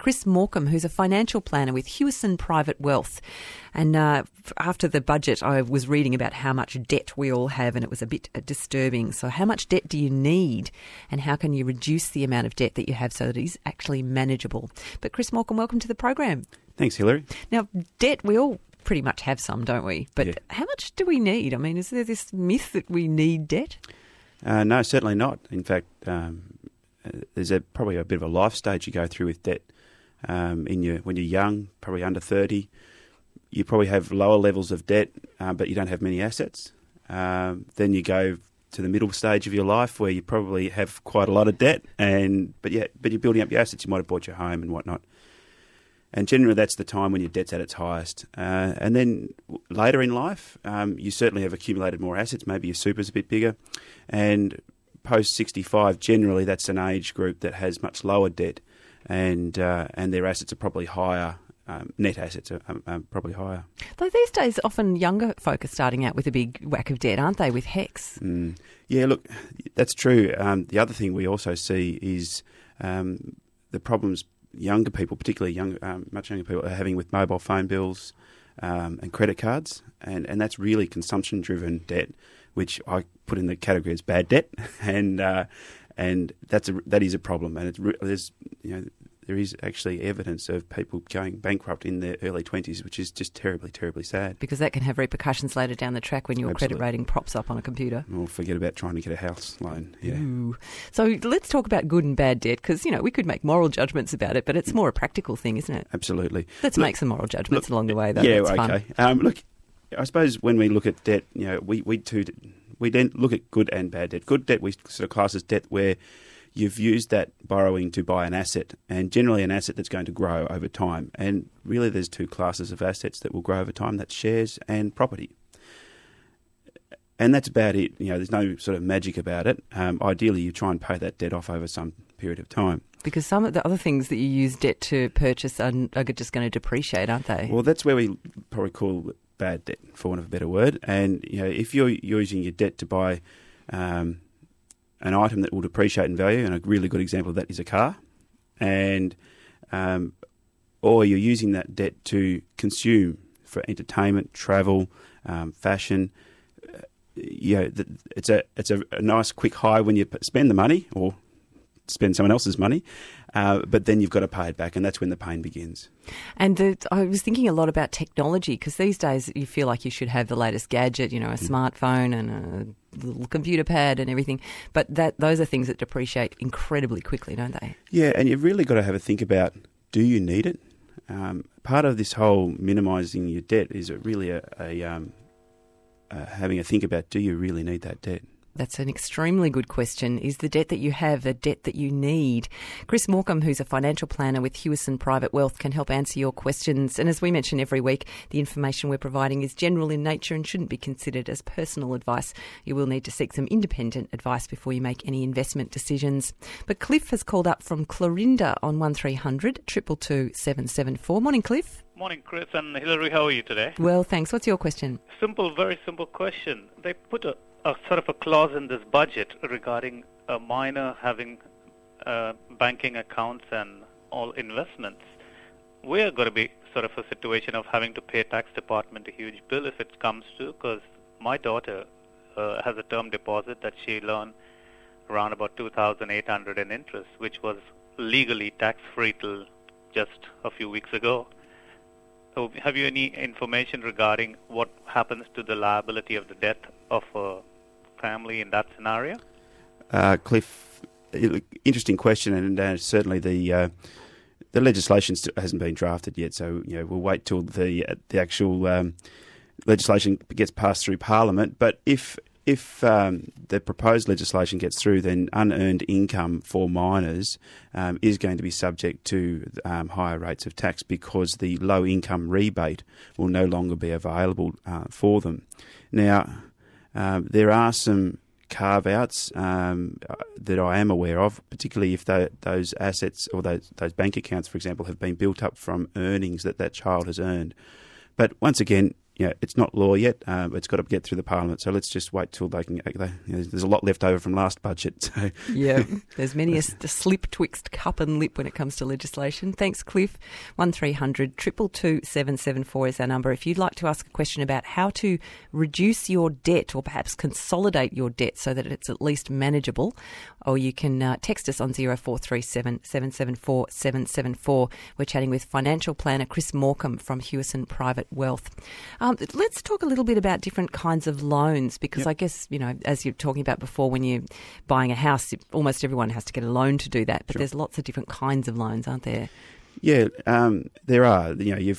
Chris Morcom, who's a financial planner with Maddern Private Wealth. And after the budget, I was reading about how much debt we all have, and it was a bit disturbing. So how much debt do you need, and how can you reduce the amount of debt that you have so that it is actually manageable? But Chris Morcom, welcome to the program. Thanks, Hilary. Now, debt, we all pretty much have some, don't we? But Yeah. How much do we need? I mean, is there this myth that we need debt? No, certainly not. In fact, there's probably a bit of a life stage you go through with debt. When you're young, probably under 30, you probably have lower levels of debt, but you don't have many assets. Then you go to the middle stage of your life where you probably have quite a lot of debt, but you're building up your assets. You might have bought your home and whatnot. And generally that's the time when your debt's at its highest. And then later in life, you certainly have accumulated more assets. Maybe your super's a bit bigger. And post 65, generally that's an age group that has much lower debt, and their assets are probably higher. Net assets are probably higher. Though these days, often younger folk are starting out with a big whack of debt, aren't they, with HECS? Yeah, look, that's true. The other thing we also see is the problems younger people, particularly much younger people, are having with mobile phone bills and credit cards, and that's really consumption-driven debt, which I put in the category as bad debt, and that is a problem, and there is actually evidence of people going bankrupt in their early 20s, which is just terribly, terribly sad. Because that can have repercussions later down the track when your Absolutely. credit rating props up on a computer. Well, forget about trying to get a house loan. Yeah. Ooh. So let's talk about good and bad debt, because, we could make moral judgments about it, but it's more a practical thing, isn't it? Absolutely. Let's make some moral judgments along the way, though. Yeah, That's okay. fun. Look, I suppose when we look at debt, we then look at good and bad debt. Good debt we sort of class as debt where you've used that borrowing to buy an asset, and generally an asset that's going to grow over time. And really there's two classes of assets that will grow over time. That's shares and property. And that's about it. There's no sort of magic about it. Ideally, you try and pay that debt off over some period of time. Because some of the other things that you use debt to purchase are just going to depreciate, aren't they? Well, that's where we probably call bad debt, for want of a better word. And if you're using your debt to buy an item that will depreciate in value, and a really good example of that is a car, and or you're using that debt to consume for entertainment, travel, fashion. It's a nice quick high when you spend the money or spend someone else's money, but then you've got to pay it back, and that's when the pain begins. And I was thinking a lot about technology, because these days you feel like you should have the latest gadget, a smartphone and a little computer pad and everything, but those are things that depreciate incredibly quickly, don't they? Yeah, and you've really got to have a think about, do you need it? Part of this whole minimising your debt is really having a think about, do you really need that debt? That's an extremely good question. Is the debt that you have a debt that you need? Chris Morcom, who's a financial planner with Maddern Private Wealth, can help answer your questions. And as we mention every week, the information we're providing is general in nature and shouldn't be considered as personal advice. You will need to seek some independent advice before you make any investment decisions. But Cliff has called up from Clorinda on 1300 222 774. Morning, Cliff. Morning, Chris and Hilary. How are you today? Well, thanks. What's your question? Very simple question. They put a sort of a clause in this budget regarding a minor having banking accounts and all investments. We're going to be sort of a situation of having to pay tax department a huge bill if it comes to, because my daughter has a term deposit that she earned around about $2,800 in interest, which was legally tax-free till just a few weeks ago. So have you any information regarding what happens to the liability of the debt of a family in that scenario? Cliff, interesting question, and certainly the legislation hasn't been drafted yet, so we'll wait till the actual legislation gets passed through Parliament. But if the proposed legislation gets through, then unearned income for minors is going to be subject to higher rates of tax, because the low income rebate will no longer be available for them. Now, there are some carve-outs that I am aware of, particularly if those assets or those bank accounts, for example, have been built up from earnings that child has earned. But once again, it's not law yet. It's got to get through the Parliament. So let's just wait till they can. There's a lot left over from last budget. So yeah, there's many a slip twixt cup and lip when it comes to legislation. Thanks, Cliff. 1300 222 774 is our number. If you'd like to ask a question about how to reduce your debt or perhaps consolidate your debt so that it's at least manageable, or you can text us on 0437 774 774. We're chatting with financial planner Chris Morcom from Hewison Private Wealth. Let's talk a little bit about different kinds of loans, because I guess, as you're talking about before, when you're buying a house, almost everyone has to get a loan to do that, but there's lots of different kinds of loans, aren't there? Yeah, there are. I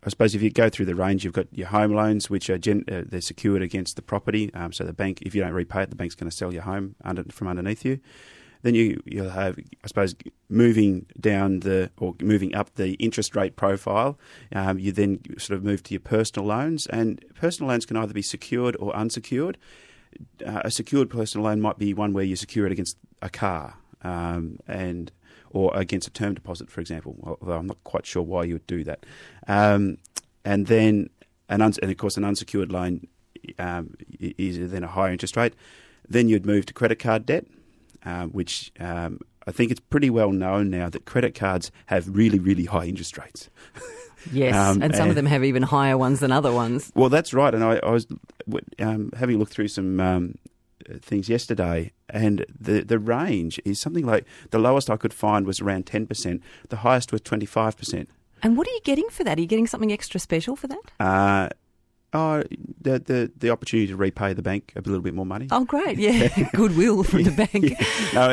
suppose if you go through the range, you've got your home loans, which are they're secured against the proppy. So the bank, if you don't repay it, the bank's going to sell your home from underneath you. Then you'll have, I suppose, moving up the interest rate profile. You then sort of move to your personal loans, and personal loans can either be secured or unsecured. A secured personal loan might be one where you secure it against a car, or against a term deposit, for example. Although I'm not quite sure why you would do that. And then, and of course, an unsecured loan is then a higher interest rate. Then you'd move to credit card debt. Which I think it's pretty well known now that credit cards have really, really high interest rates. Yes, and some of them have even higher ones than other ones. Well, that's right. And I was having a look through some things yesterday, and the range is something like, the lowest I could find was around 10%. The highest was 25%. And what are you getting for that? Are you getting something extra special for that? The opportunity to repay the bank a little bit more money. Oh, great! Yeah, goodwill from the bank. Yeah. No,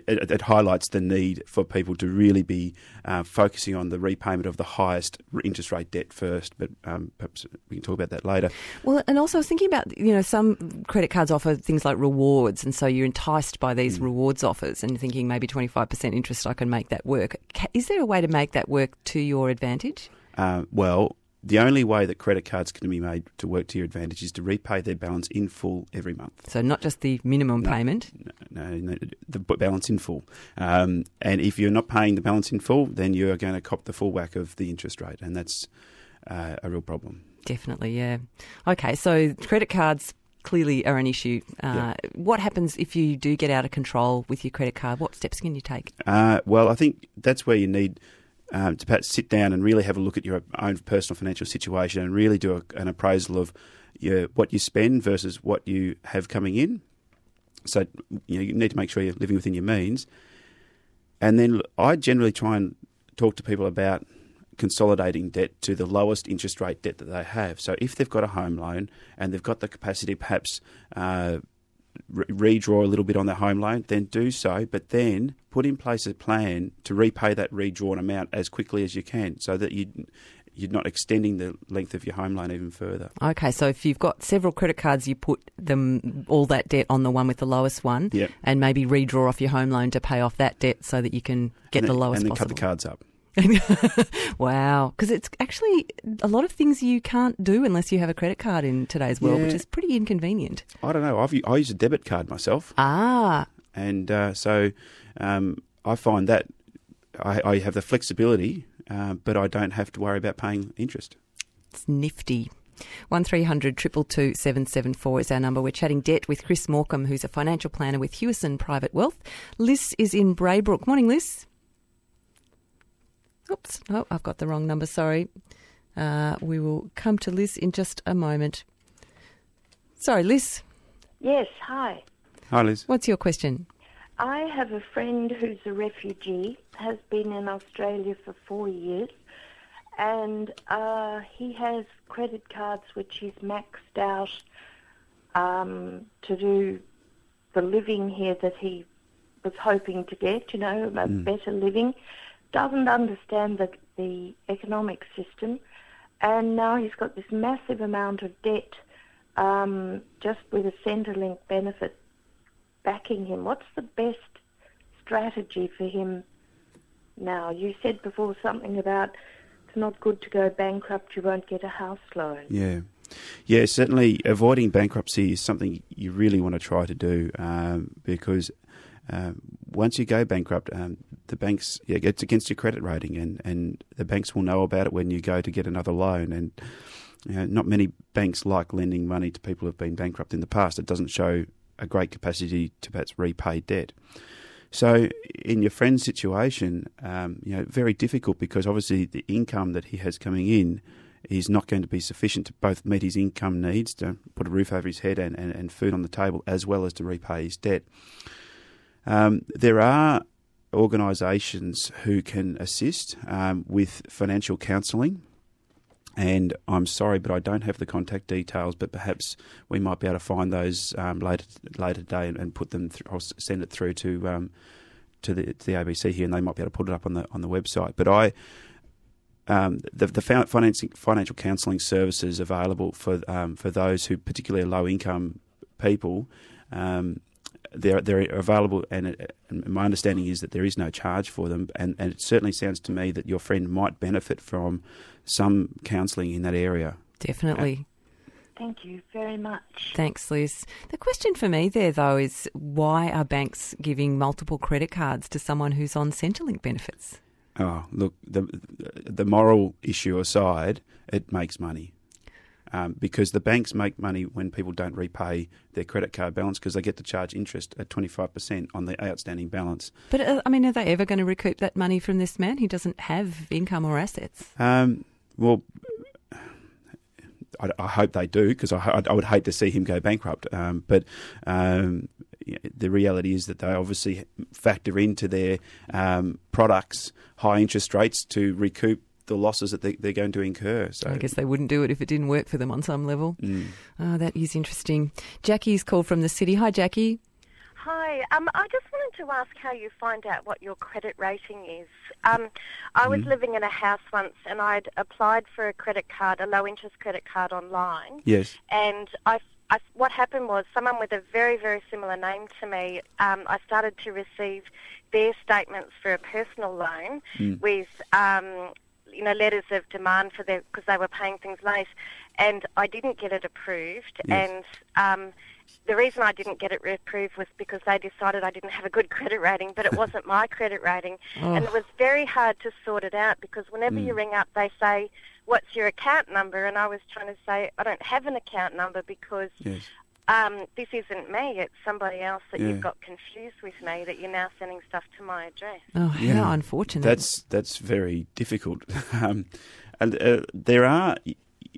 it highlights the need for people to really be focusing on the repayment of the highest interest rate debt first. But perhaps we can talk about that later. Well, and also I was thinking about, some credit cards offer things like rewards, and so you're enticed by these rewards offers, and you're thinking maybe 25% interest, I can make that work. Is there a way to make that work to your advantage? Well, the only way that credit cards can be made to work to your advantage is to repay their balance in full every month. So not just the minimum payment? No, the balance in full. And if you're not paying the balance in full, then you're going to cop the full whack of the interest rate, and that's a real problem. Definitely, yeah. Okay, so credit cards clearly are an issue. What happens if you do get out of control with your credit card? What steps can you take? Well, I think that's where you need to perhaps sit down and really have a look at your own personal financial situation and really do an appraisal of what you spend versus what you have coming in. So you need to make sure you're living within your means. And then I generally try and talk to people about consolidating debt to the lowest interest rate debt that they have. So if they've got a home loan and they've got the capacity to perhaps redraw a little bit on their home loan, then do so, but then put in place a plan to repay that redrawn amount as quickly as you can, so that you're not extending the length of your home loan even further. Okay, so if you've got several credit cards, you put all that debt on the one with the lowest one, and maybe redraw off your home loan to pay off that debt so that you can get the lowest possible. And then cut the cards up. Wow, because it's actually a lot of things you can't do unless you have a credit card in today's world, which is pretty inconvenient. I don't know. I use a debit card myself. And so I find that I have the flexibility, but I don't have to worry about paying interest. It's nifty. 1300 222 774 is our number. We're chatting debt with Chris Morcom, who's a financial planner with Hewison Private Wealth. Liz is in Braybrook. Morning, Liz. Oops, no, I've got the wrong number, sorry. We will come to Liz in just a moment. Sorry, Liz. Yes, hi. Hi, Liz. What's your question? I have a friend who's a refugee, has been in Australia for 4 years, and he has credit cards which he's maxed out to do the living here that he was hoping to get, a better living. Doesn't understand the economic system, and now he's got this massive amount of debt just with a Centrelink benefit backing him. What's the best strategy for him now? You said before something about it's not good to go bankrupt, you won't get a house loan. Yeah, certainly avoiding bankruptcy is something you really want to try to do because once you go bankrupt, the banks, it's against your credit rating, and the banks will know about it when you go to get another loan. And not many banks like lending money to people who have been bankrupt in the past. It doesn't show a great capacity to perhaps repay debt. So in your friend's situation, very difficult, because obviously the income that he has coming in is not going to be sufficient to both meet his income needs, to put a roof over his head and food on the table, as well as to repay his debt. There are organisations who can assist with financial counselling. And I'm sorry, but I don't have the contact details. But perhaps we might be able to find those later today and put them. I'll send it through to the ABC here, and they might be able to put it up on the website. But the financial counselling services available for those who particularly are low income people. They're available, and my understanding is that there is no charge for them, and it certainly sounds to me that your friend might benefit from some counselling in that area. Definitely. Thank you very much. Thanks, Liz. The question for me there, though, is why are banks giving multiple credit cards to someone who's on Centrelink benefits? Oh, look, the moral issue aside, it makes money. Because the banks make money when people don't repay their credit card balance, because they get to charge interest at 25% on the outstanding balance. But, are they ever going to recoup that money from this man? He doesn't have income or assets. Well, I hope they do, because I would hate to see him go bankrupt. But the reality is that they obviously factor into their products high interest rates to recoup the losses that they're going to incur. So I guess they wouldn't do it if it didn't work for them on some level. Oh, that is interesting. Jackie's called from the city. Hi, Jackie. Hi. I just wanted to ask how you find out what your credit rating is. I was living in a house once, and I'd applied for a credit card, a low-interest credit card online. Yes. And what happened was someone with a very, very similar name to me, I started to receive their statements for a personal loan with letters of demand for their, because they were paying things late, and I didn't get it approved. Yes. And the reason I didn't get it approved was because they decided I didn't have a good credit rating, but it wasn't my credit rating. And it was very hard to sort it out, because whenever you ring up, they say, "What's your account number?" And I was trying to say, I don't have an account number, because this isn't me, it's somebody else that you've got confused with me, that you're now sending stuff to my address. Oh, how unfortunate. That's very difficult. And there are,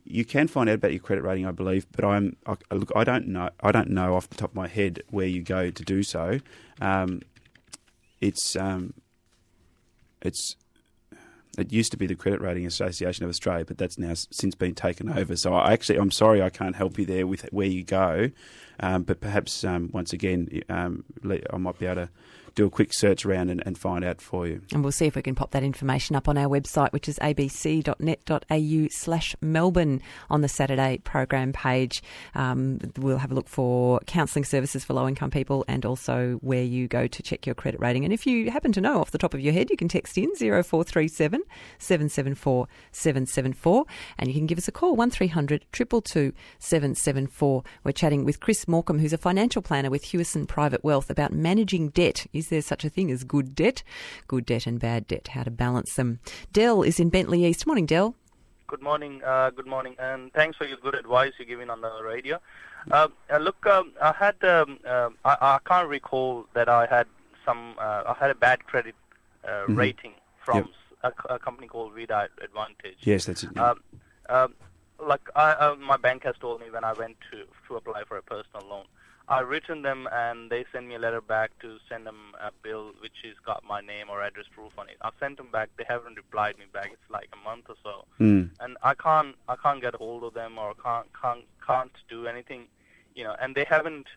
you can find out about your credit rating, I believe, but I don't know off the top of my head where you go to do so. It used to be the Credit Rating Association of Australia, but that's now since been taken over. So I'm sorry I can't help you there with where you go, but perhaps once again I might be able to do a quick search around and find out for you. And we'll see if we can pop that information up on our website, which is abc.net.au/Melbourne on the Saturday program page. We'll have a look for counselling services for low-income people, and also where you go to check your credit rating. And if you happen to know off the top of your head, you can text in 0437 774 774, and you can give us a call 1300 222 774. We're chatting with Chris Morcom, who's a financial planner with Hewison Private Wealth, about managing debt. Is there such a thing as good debt and bad debt, how to balance them? Dell is in Bentley East. Morning, Dell. Good morning, and thanks for your good advice you're giving on the radio. I had, I can't recall that I had I had a bad credit rating from a company called Vida Advantage. Yes, that's it. My bank has told me when I went to apply for a personal loan, I've written them, and they send me a letter back to send them a bill which has got my name or address proof on it. I've sent them back. They haven't replied me back. It's like a month or so, and I can't get hold of them, or can't do anything, And they haven't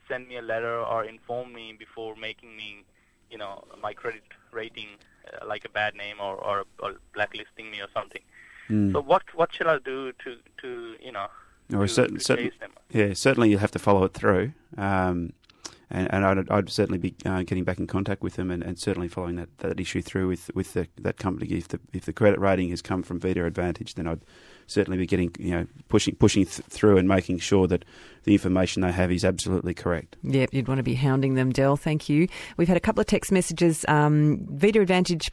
sent me a letter or informed me before making me, my credit rating like a bad name or blacklisting me or something. So what should I do to certainly you have to follow it through, and I'd certainly be getting back in contact with them and certainly following that issue through with that company. If the credit rating has come from Vida Advantage, then I'd certainly be getting pushing through and making sure that the information they have is absolutely correct. Yep, you'd want to be hounding them, Dell. Thank you. We've had a couple of text messages. Vida Advantage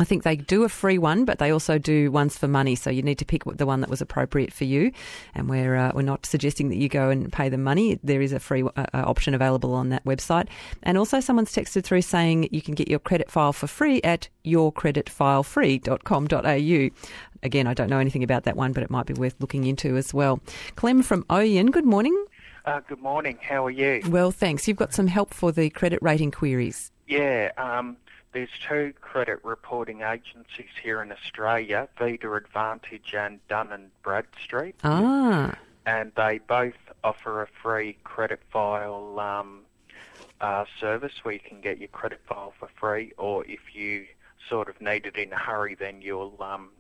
I think they do a free one, but they also do ones for money. So you need to pick the one that was appropriate for you. And we're not suggesting that you go and pay them money. There is a free option available on that website. And also someone's texted through saying you can get your credit file for free at yourcreditfilefree.com.au. Again, I don't know anything about that one, but it might be worth looking into as well. Clem from Oyen, good morning. Good morning. How are you? Well, thanks. You've got some help for the credit rating queries. Yeah, there's two credit reporting agencies here in Australia, Vita Advantage and Dun & Bradstreet. Ah. And they both offer a free credit file service where you can get your credit file for free, or if you sort of need it in a hurry, then you'll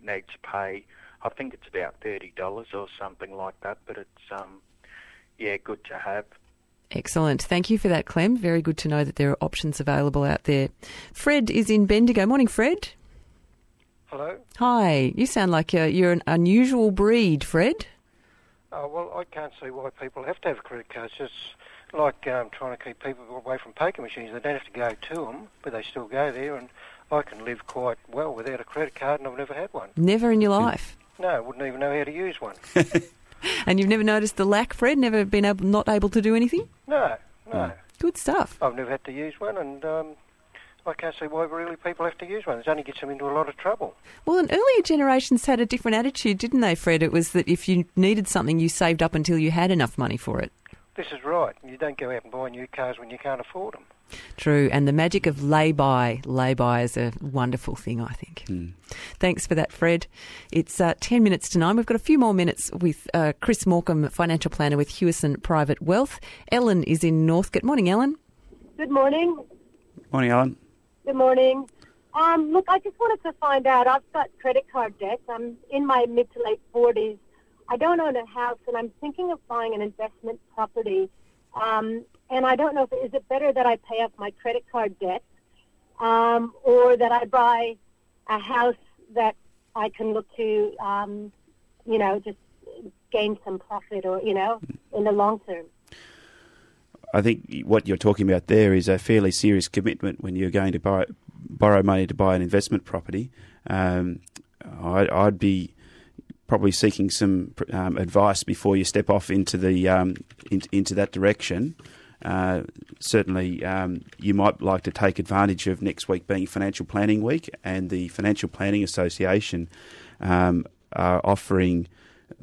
need to pay, I think it's about $30 or something like that, but it's, good to have. Excellent. Thank you for that, Clem. Very good to know that there are options available out there. Fred is in Bendigo. Morning, Fred. Hello. Hi. You sound like you're an unusual breed, Fred. Well, I can't see why people have to have credit cards. Just like trying to keep people away from poker machines. They don't have to go to them, but they still go there. And I can live quite well without a credit card, and I've never had one. Never in your life? No, I wouldn't even know how to use one. And you've never noticed the lack, Fred? Never been not able to do anything? No. Good stuff. I've never had to use one, and I can't see why really people have to use one. It only gets them into a lot of trouble. Well, and earlier generations had a different attitude, didn't they, Fred? It was that if you needed something, you saved up until you had enough money for it. This is right. You don't go out and buy new cars when you can't afford them. True, and the magic of lay-by is a wonderful thing, I think. Thanks for that, Fred. It's 10 minutes to 9. We've got a few more minutes with Chris Morcom, financial planner with Hewison Private Wealth. Ellen is in Northcote. Morning, Ellen. Good morning. Morning, Alan. Good morning. Look, I just wanted to find out, I've got credit card debt. I'm in my mid to late 40s. I don't own a house, and I'm thinking of buying an investment property. And I don't know is it better that I pay off my credit card debt or that I buy a house that I can look to, just gain some profit or, in the long term. I think what you're talking about there is a fairly serious commitment when you're going to borrow money to buy an investment property. I'd be probably seeking some advice before you step off into the into that direction. Certainly, you might like to take advantage of next week being Financial Planning Week, and the Financial Planning Association are offering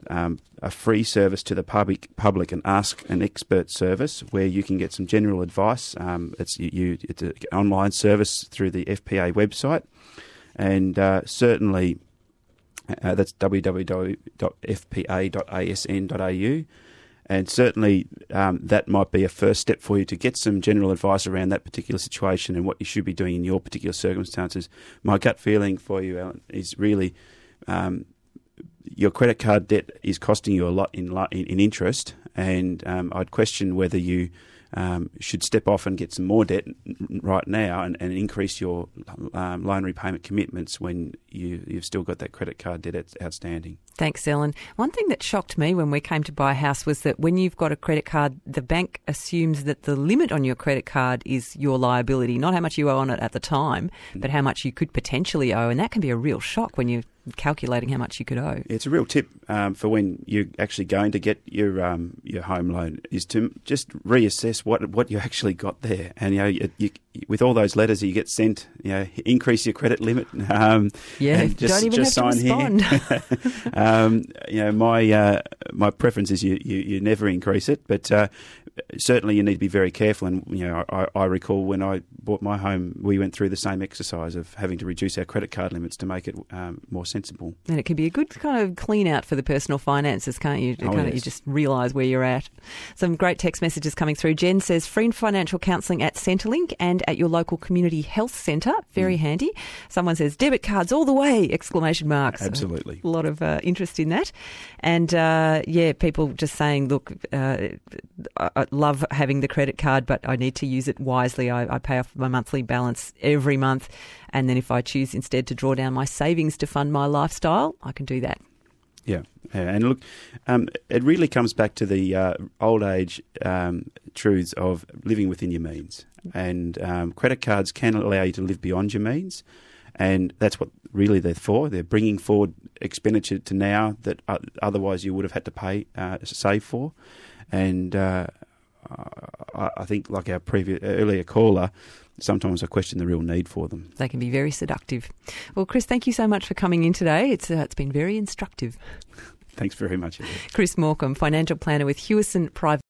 a free service to the public, an Ask an Expert service, where you can get some general advice. It's an online service through the FPA website, and certainly that's www.fpa.asn.au. And certainly that might be a first step for you to get some general advice around that particular situation and what you should be doing in your particular circumstances. My gut feeling for you, Alan, is really your credit card debt is costing you a lot in interest, and I'd question whether you should step off and get some more debt right now and increase your loan repayment commitments when you've still got that credit card debt outstanding. Thanks, Ellen. One thing that shocked me when we came to buy a house was that when you've got a credit card, the bank assumes that the limit on your credit card is your liability, not how much you owe on it at the time, but how much you could potentially owe. And that can be a real shock when you're calculating how much you could owe. It's a real tip for when you're actually going to get your home loan, is to just reassess what you actually got there. And you with all those letters that you get sent, increase your credit limit. Don't even have to respond. My preference is you never increase it, but certainly you need to be very careful. And I recall when I bought my home, we went through the same exercise of having to reduce our credit card limits to make it more sensible. And it can be a good kind of clean out for the personal finances, can't you? Yes. You just realise where you're at. Some great text messages coming through. Jen says free financial counselling at Centrelink and at your local community health centre. Very handy. Someone says debit cards all the way! Exclamation marks. Absolutely. A lot of interest in that. And people just saying, look, I love having the credit card, but I need to use it wisely. I pay off my monthly balance every month. And then if I choose instead to draw down my savings to fund my lifestyle, I can do that. Yeah. And look, it really comes back to the old age truths of living within your means. And credit cards can allow you to live beyond your means. And that's what really they're for. They're bringing forward expenditure to now that otherwise you would have had to save for. And I think, like our earlier caller, sometimes I question the real need for them. They can be very seductive. Well, Chris, thank you so much for coming in today. It's been very instructive. Thanks very much. Chris Morcom, financial planner with Hewison Private